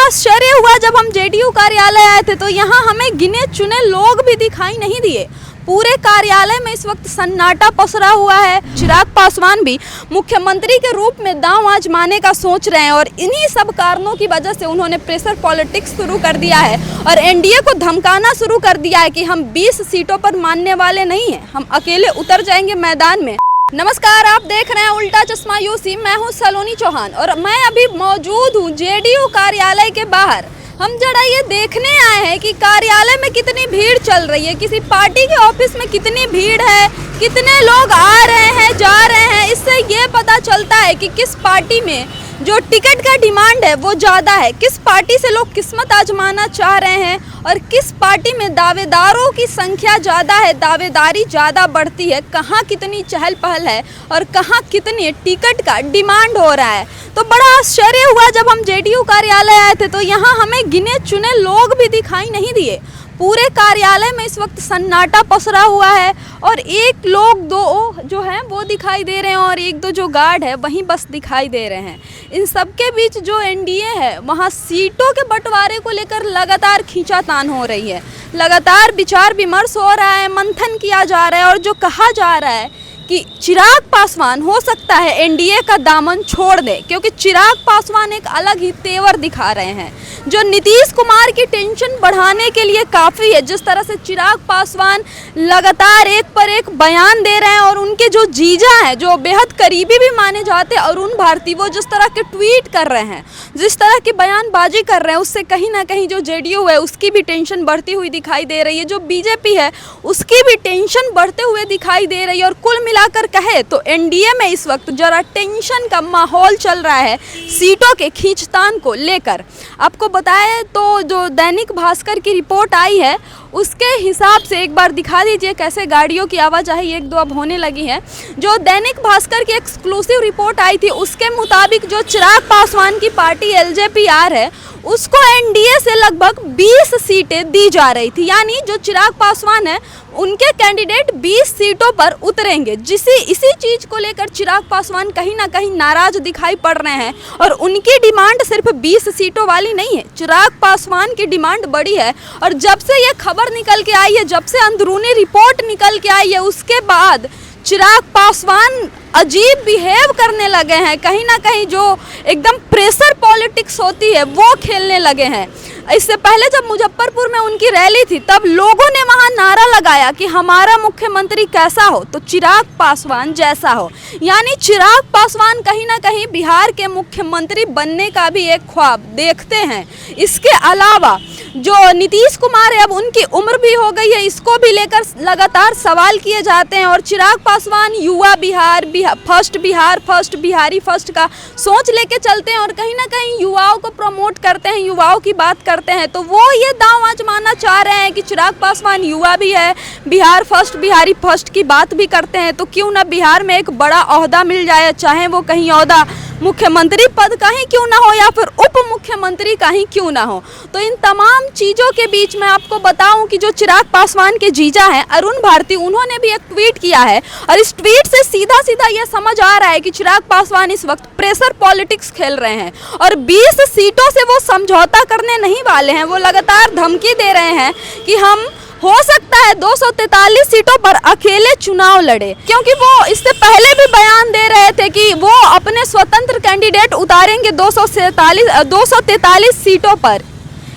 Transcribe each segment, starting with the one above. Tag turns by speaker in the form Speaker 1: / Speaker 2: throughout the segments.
Speaker 1: आश्चर्य हुआ जब हम जेडीयू कार्यालय आए थे तो यहाँ हमें गिने चुने लोग भी दिखाई नहीं दिए। पूरे कार्यालय में इस वक्त सन्नाटा पसरा हुआ है। चिराग पासवान भी मुख्यमंत्री के रूप में दांव आजमाने का सोच रहे हैं और इन्हीं सब कारणों की वजह से उन्होंने प्रेशर पॉलिटिक्स शुरू कर दिया है और एनडीए को धमकाना शुरू कर दिया है कि हम 20 सीटों पर मानने वाले नहीं हैं, हम अकेले उतर जाएंगे मैदान में। नमस्कार, आप देख रहे हैं उल्टा चश्मा यूसी। मैं हूं सलोनी चौहान और मैं अभी मौजूद हूं जेडीयू कार्यालय के बाहर। हम जरा ये देखने आए हैं कि कार्यालय में कितनी भीड़ चल रही है, किसी पार्टी के ऑफिस में कितनी भीड़ है, कितने लोग आ रहे हैं जा रहे हैं। इससे ये पता चलता है कि किस पार्टी में जो टिकट का डिमांड है वो ज़्यादा है, किस पार्टी से लोग किस्मत आजमाना चाह रहे हैं और किस पार्टी में दावेदारों की संख्या ज़्यादा है, दावेदारी ज़्यादा बढ़ती है, कहाँ कितनी चहल पहल है और कहाँ कितनी टिकट का डिमांड हो रहा है। तो बड़ा आश्चर्य हुआ जब हम जेडीयू कार्यालय आए थे तो यहाँ हमें गिने चुने लोग भी दिखाई नहीं दिए। पूरे कार्यालय में इस वक्त सन्नाटा पसरा हुआ है और एक लोग दो जो हैं वो दिखाई दे रहे हैं और एक दो जो गार्ड है वहीं बस दिखाई दे रहे हैं। इन सब के बीच जो एनडीए है वहाँ सीटों के बंटवारे को लेकर लगातार खींचातान हो रही है, लगातार विचार विमर्श हो रहा है, मंथन किया जा रहा है और जो कहा जा रहा है कि चिराग पासवान हो सकता है एनडीए का दामन छोड़ दे, क्योंकि चिराग पासवान एक अलग ही तेवर दिखा रहे हैं जो नीतीश कुमार की टेंशन बढ़ाने के लिए काफ़ी है। जिस तरह से चिराग पासवान लगातार एक पर एक बयान दे रहे हैं और उनके जो जीजा हैं, जो बेहद करीबी भी माने जाते हैं अरुण भारती, वो जिस तरह के ट्वीट कर रहे हैं, जिस तरह की बयानबाजी कर रहे हैं, उससे कहीं ना कहीं जो जेडीयू है उसकी भी टेंशन बढ़ती हुई दिखाई दे रही है, जो बीजेपी है उसकी भी टेंशन बढ़ते हुए दिखाई दे रही है। और कुल मिलाकर कहे तो एनडीए में इस वक्त जरा टेंशन का माहौल चल रहा है सीटों के खींचतान को लेकर। आपको बताएं तो जो दैनिक भास्कर की रिपोर्ट आई है उसके हिसाब से एक बार दिखा दीजिए कैसे गाड़ियों की आवाजाही एक दो अब होने लगी है। जो दैनिक भास्कर की एक्सक्लूसिव रिपोर्ट आई थी उसके मुताबिक जो चिराग पासवान की पार्टी एलजेपीआर है उसको एनडीए से लगभग 20 सीटें दी जा रही थी, यानी जो चिराग पासवान है उनके कैंडिडेट 20 सीटों पर उतरेंगे। इसी चीज़ को लेकर चिराग पासवान कहीं ना कहीं नाराज दिखाई पड़ रहे हैं और उनकी डिमांड सिर्फ 20 सीटों वाली नहीं है, चिराग पासवान की डिमांड बड़ी है। और जब से ये खबर निकल के आई है, जब से अंदरूनी रिपोर्ट निकल के आई है, उसके बाद चिराग पासवान अजीब बिहेव करने लगे हैं, कहीं ना कहीं जो एकदम प्रेशर पॉलिटिक्स होती है वो खेलने लगे हैं। इससे पहले जब मुजफ्फरपुर में उनकी रैली थी तब लोगों ने वहां नारा लगाया कि हमारा मुख्यमंत्री कैसा हो तो चिराग पासवान जैसा हो, यानी चिराग पासवान कहीं ना कहीं बिहार के मुख्यमंत्री बनने का भी एक ख्वाब देखते हैं। इसके अलावा जो नीतीश कुमार है अब उनकी उम्र भी हो गई है, इसको भी लेकर लगातार सवाल किए जाते हैं और चिराग पासवान युवा Bihar first Bihar first Bihari first का सोच लेके चलते हैं और कहीं ना कहीं युवाओं को प्रमोट करते हैं, युवाओं की बात करते हैं। तो वो ये दांव आजमाना चाह रहे हैं कि चिराग पासवान युवा भी है, बिहार फर्स्ट बिहारी फर्स्ट की बात भी करते हैं, तो क्यों ना बिहार में एक बड़ा ओहदा मिल जाए, चाहे वो कहीं ओहदा मुख्यमंत्री पद का ही क्यों ना हो या फिर उप मुख्यमंत्री का ही क्यों ना हो। तो इन तमाम चीज़ों के बीच में आपको बताऊं कि जो चिराग पासवान के जीजा हैं अरुण भारती, उन्होंने भी एक ट्वीट किया है और इस ट्वीट से सीधा सीधा यह समझ आ रहा है कि चिराग पासवान इस वक्त प्रेशर पॉलिटिक्स खेल रहे हैं और 20 सीटों से वो समझौता करने नहीं वाले हैं। वो लगातार धमकी दे रहे हैं कि हम हो सकता है 243 सीटों पर अकेले चुनाव लड़े, क्योंकि वो इससे पहले भी बयान दे रहे थे कि वो अपने स्वतंत्र कैंडिडेट उतारेंगे 243 सीटों पर।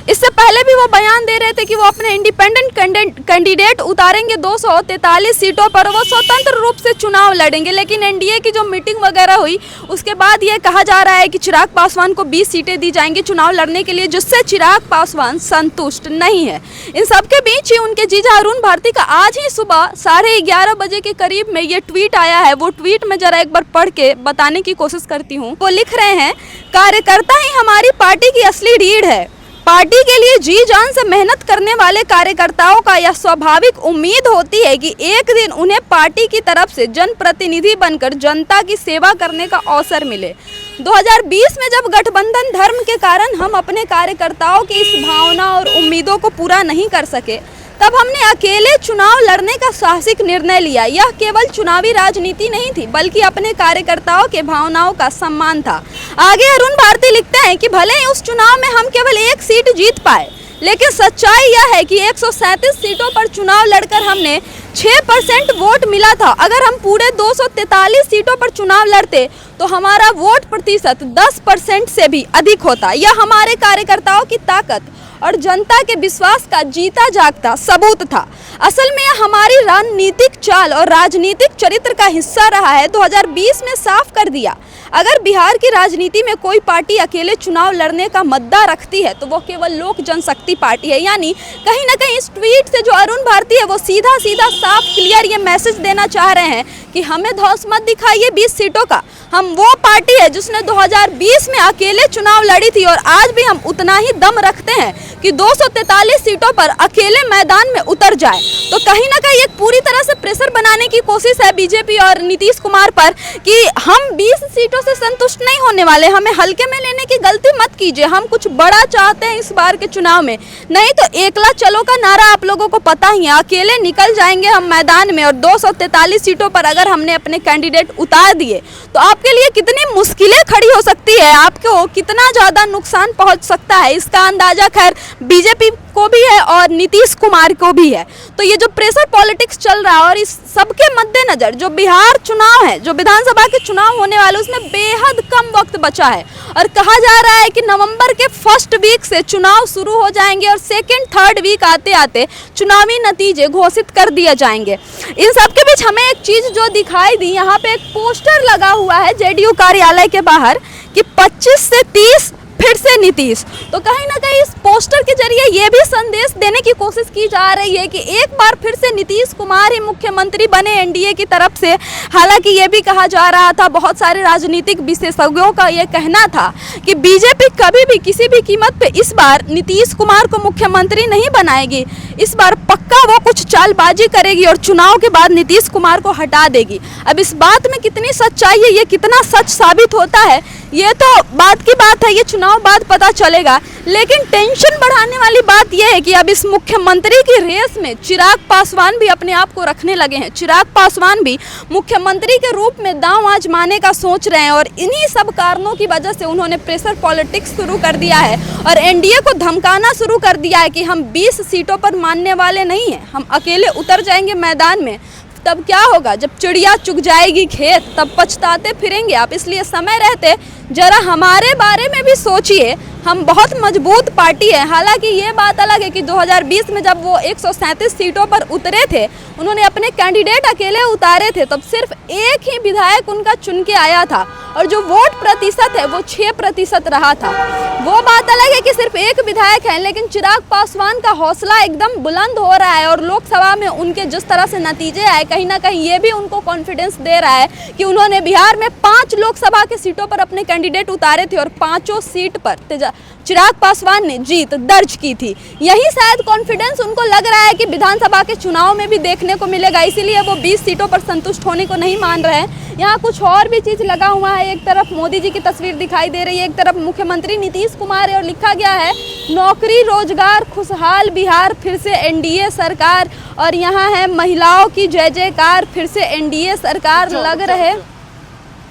Speaker 1: इससे पहले भी वो बयान दे रहे थे कि वो अपने इंडिपेंडेंट कैंडिडेट उतारेंगे 243 सीटों पर, वो स्वतंत्र रूप से चुनाव लड़ेंगे। लेकिन एनडीए की जो मीटिंग वगैरह हुई उसके बाद ये कहा जा रहा है कि चिराग पासवान को 20 सीटें दी जाएंगी चुनाव लड़ने के लिए, जिससे चिराग पासवान संतुष्ट नहीं है। इन सबके बीच ही उनके जीजा अरुण भारती का आज ही सुबह 11:30 बजे के करीब में ये ट्वीट आया है। वो ट्वीट में जरा एक बार पढ़ के बताने की कोशिश करती हूँ। वो लिख रहे हैं, कार्यकर्ता ही हमारी पार्टी की असली रीढ़ है। पार्टी के लिए जी जान से मेहनत करने वाले कार्यकर्ताओं का यह स्वाभाविक उम्मीद होती है कि एक दिन उन्हें पार्टी की तरफ से जनप्रतिनिधि बनकर जनता की सेवा करने का अवसर मिले। 2020 में जब गठबंधन धर्म के कारण हम अपने कार्यकर्ताओं की इस भावना और उम्मीदों को पूरा नहीं कर सके, तब हमने अकेले चुनाव लड़ने का साहसिक निर्णय लिया। यह केवल चुनावी राजनीति नहीं थी, बल्कि अपने कार्यकर्ताओं के भावनाओं का सम्मान था। आगे अरुण भारती लिखते हैं कि भले ही उस चुनाव में हम केवल 1 सीट जीत पाए, लेकिन सच्चाई यह है कि 137 सीटों पर चुनाव लड़कर हमने 6% वोट मिला था। अगर हम पूरे 243 सीटों पर चुनाव लड़ते तो हमारा वोट प्रतिशत 10% से भी अधिक होता। यह हमारे कार्यकर्ताओं की ताकत और जनता के विश्वास का जीता जागता सबूत था। असल में यह हमारी रणनीतिक चाल और राजनीतिक चरित्र का हिस्सा रहा है। 2020 में साफ कर दिया, अगर बिहार की राजनीति में कोई पार्टी अकेले चुनाव लड़ने का मुद्दा रखती है तो वो केवल लोक जनशक्ति पार्टी है। यानी कहीं ना कहीं इस ट्वीट से जो अरुण भारती है वो सीधा सीधा साफ क्लियर ये मैसेज देना चाह रहे हैं कि हमें धौंस मत दिखाइए 20 सीटों का। हम वो पार्टी है जिसने 2020 में अकेले चुनाव लड़ी थी और आज भी हम उतना ही दम रखते हैं कि 243 सीटों पर अकेले मैदान में उतर जाए। तो कहीं ना कहीं एक पूरी तरह से प्रेशर बनाने की कोशिश है बीजेपी और नीतीश कुमार पर कि हम 20 सीटों से संतुष्ट नहीं होने वाले, हमें हल्के में लेने की गलती मत कीजिए, हम कुछ बड़ा चाहते हैं इस बार के चुनाव में। नहीं तो एकला चलो का नारा आप लोगों को पता ही है, अकेले निकल जाएंगे हम मैदान में और 243 सीटों पर अगर हमने अपने कैंडिडेट उतार दिए तो आपके लिए कितनी मुश्किलें खड़ी हो सकती है, आपको कितना ज़्यादा नुकसान पहुंच सकता है, इसका अंदाजा खैर बीजेपी को भी है और नीतीश कुमार को भी है। तो ये जो प्रेशर पॉलिटिक्स चल रहा है और इस सबके मद्देनजर जो बिहार चुनाव है, जो विधानसभा के चुनाव होने वाले, उसमें बेहद कम वक्त बचा है और कहा जा रहा है कि नवंबर के फर्स्ट वीक से चुनाव शुरू हो जाएंगे और सेकेंड थर्ड वीक आते आते चुनावी नतीजे घोषित कर दिए जाएंगे। इन सब के बीच हमें एक चीज़ जो दिखाई दी, यहाँ पे एक पोस्टर लगा हुआ है जेडीयू कार्यालय के बाहर कि 25 से 30 फिर से नीतीश। तो कहीं ना कहीं इस पोस्टर के जरिए ये भी संदेश देने की कोशिश की जा रही है कि एक बार फिर से नीतीश कुमार ही मुख्यमंत्री बने एनडीए की तरफ से। हालांकि ये भी कहा जा रहा था, बहुत सारे राजनीतिक विशेषज्ञों का ये कहना था कि बीजेपी कभी भी किसी भी कीमत पे इस बार नीतीश कुमार को मुख्यमंत्री नहीं बनाएगी, इस बार पक्का वो कुछ चालबाजी करेगी और चुनाव के बाद नीतीश कुमार को हटा देगी। अब इस बात में कितनी सच्चाई है, ये कितना सच साबित होता है, ये तो बात की बात है, ये चुनाव बाद पता चलेगा। लेकिन टेंशन बढ़ाने वाली बात यह है कि अब इस मुख्यमंत्री की रेस में चिराग पासवान भी अपने आप को रखने लगे हैं। चिराग पासवान भी मुख्यमंत्री के रूप में दांव आजमाने का सोच रहे हैं और इन्हीं सब कारणों की वजह से उन्होंने प्रेशर पॉलिटिक्स शुरू कर दिया है और एनडीए को धमकाना शुरू कर दिया है कि हम 20 सीटों पर मानने वाले नहीं हैं, हम अकेले उतर जाएंगे मैदान में। तब क्या होगा, जब चिड़िया चुग जाएगी खेत तब पछताते फिरेंगे आप। इसलिए समय रहते जरा हमारे बारे में भी सोचिए, हम बहुत मजबूत पार्टी है। हालांकि ये बात अलग है कि 2020 में जब वो 137 सीटों पर उतरे थे, उन्होंने अपने कैंडिडेट अकेले उतारे थे, तब सिर्फ एक ही विधायक उनका चुन के आया था और जो वोट प्रतिशत है वो 6% रहा था। वो बात अलग है कि सिर्फ एक विधायक है, लेकिन चिराग पासवान का हौसला एकदम बुलंद हो रहा है और लोकसभा में उनके जिस तरह से नतीजे आए, कहीं ना कहीं ये भी उनको कॉन्फिडेंस दे रहा है कि उन्होंने बिहार में 5 लोकसभा के सीटों पर अपने कैंडिडेट उतारे थे और 5 सीट पर चिराग पासवान ने जीत दर्ज की थी। यही शायद कॉन्फिडेंस उनको लग रहा है कि विधानसभा के चुनाव में भी देखने को मिलेगा, इसीलिए वो 20 सीटों पर संतुष्ट होने को नहीं मान रहे हैं। यहाँ कुछ और भी चीज़ लगा हुआ है, एक तरफ मोदी जी की तस्वीर दिखाई दे रही है, एक तरफ मुख्यमंत्री नीतीश कुमार है और लिखा गया है नौकरी रोजगार खुशहाल बिहार फिर से एनडीए सरकार। और यहाँ है महिलाओं की जय जयकार, फिर से एनडीए सरकार लग रहे।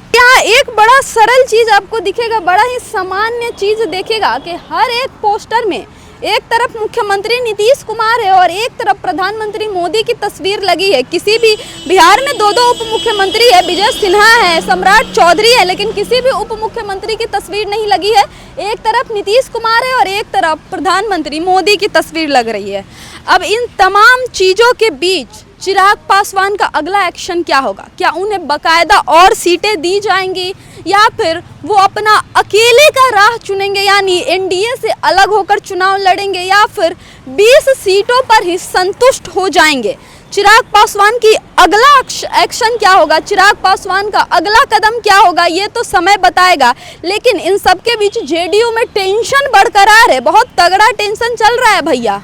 Speaker 1: यहाँ एक बड़ा सरल चीज आपको दिखेगा, बड़ा ही सामान्य चीज देखेगा कि हर एक पोस्टर में एक तरफ मुख्यमंत्री नीतीश कुमार है और एक तरफ प्रधानमंत्री मोदी की तस्वीर लगी है। किसी भी बिहार में 2 उप मुख्यमंत्री है, विजय सिन्हा है, सम्राट चौधरी है, लेकिन किसी भी उप मुख्यमंत्री की तस्वीर नहीं लगी है। एक तरफ नीतीश कुमार है और एक तरफ प्रधानमंत्री मोदी की तस्वीर लग रही है। अब इन तमाम चीज़ों के बीच चिराग पासवान का अगला एक्शन क्या होगा? क्या उन्हें बाकायदा और सीटें दी जाएंगी या फिर वो अपना अकेले का राह चुनेंगे, यानी एनडीए से अलग होकर चुनाव लड़ेंगे, या फिर 20 सीटों पर ही संतुष्ट हो जाएंगे? चिराग पासवान की अगला एक्शन क्या होगा, चिराग पासवान का अगला कदम क्या होगा, ये तो समय बताएगा। लेकिन इन सब के बीच जेडीयू में टेंशन बरकरार है, बहुत तगड़ा टेंशन चल रहा है भैया।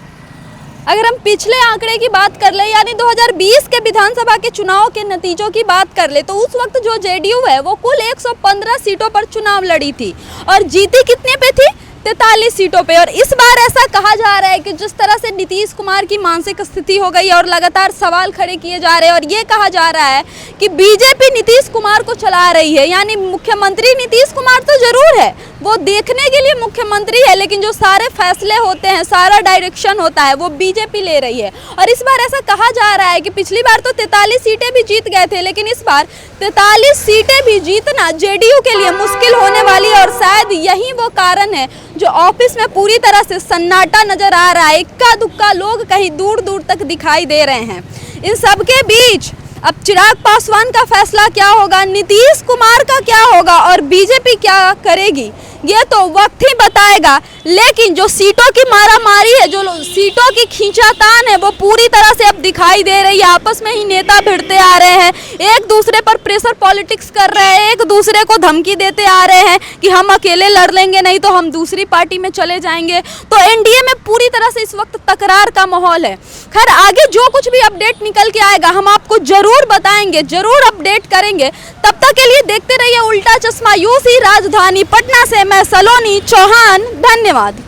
Speaker 1: अगर हम पिछले आंकड़े की बात कर ले, यानी 2020 के विधानसभा के चुनाव के नतीजों की बात कर ले, तो उस वक्त जो जेडीयू है वो कुल 115 सीटों पर चुनाव लड़ी थी और जीती कितने पे थी? 43 सीटों पे। और इस बार ऐसा कहा जा रहा है कि जिस तरह से नीतीश कुमार की मानसिक स्थिति हो गई है और लगातार सवाल खड़े किए जा रहे हैं और ये कहा जा रहा है कि बीजेपी नीतीश कुमार को चला रही है, यानी मुख्यमंत्री नीतीश कुमार तो जरूर है, वो देखने के लिए मुख्यमंत्री है, लेकिन जो सारे फैसले होते हैं, सारा डायरेक्शन होता है, वो बीजेपी ले रही है। और इस बार ऐसा कहा जा रहा है कि पिछली बार तो 43 सीटें भी जीत गए थे, लेकिन इस बार 43 सीटें भी जीतना जेडीयू के लिए मुश्किल होने वाली है। और शायद यही वो कारण है जो ऑफिस में पूरी तरह से सन्नाटा नजर आ रहा है, इक्का दुक्का लोग कहीं दूर दूर तक दिखाई दे रहे हैं। इन सब के बीच अब चिराग पासवान का फैसला क्या होगा, नीतीश कुमार का क्या होगा और बीजेपी क्या करेगी, ये तो वक्त ही बताएगा। लेकिन जो सीटों की मारामारी है, जो सीटों की खींचातान है, वो पूरी तरह से अब दिखाई दे रही है। आपस में ही नेता भिड़ते आ रहे हैं, एक दूसरे पर प्रेशर पॉलिटिक्स कर रहे हैं, एक दूसरे को धमकी देते आ रहे हैं कि हम अकेले लड़ लेंगे, नहीं तो हम दूसरी पार्टी में चले जाएंगे। तो एनडीए में पूरी तरह से इस वक्त तकरार का माहौल है। खैर, आगे जो कुछ भी अपडेट निकल के आएगा हम आपको जरूर बताएंगे, जरूर अपडेट करेंगे। तब तक के लिए देखते रहिए उल्टा चश्मा यूसी राजधानी पटना से मैं सलोनी चौहान, धन्यवाद।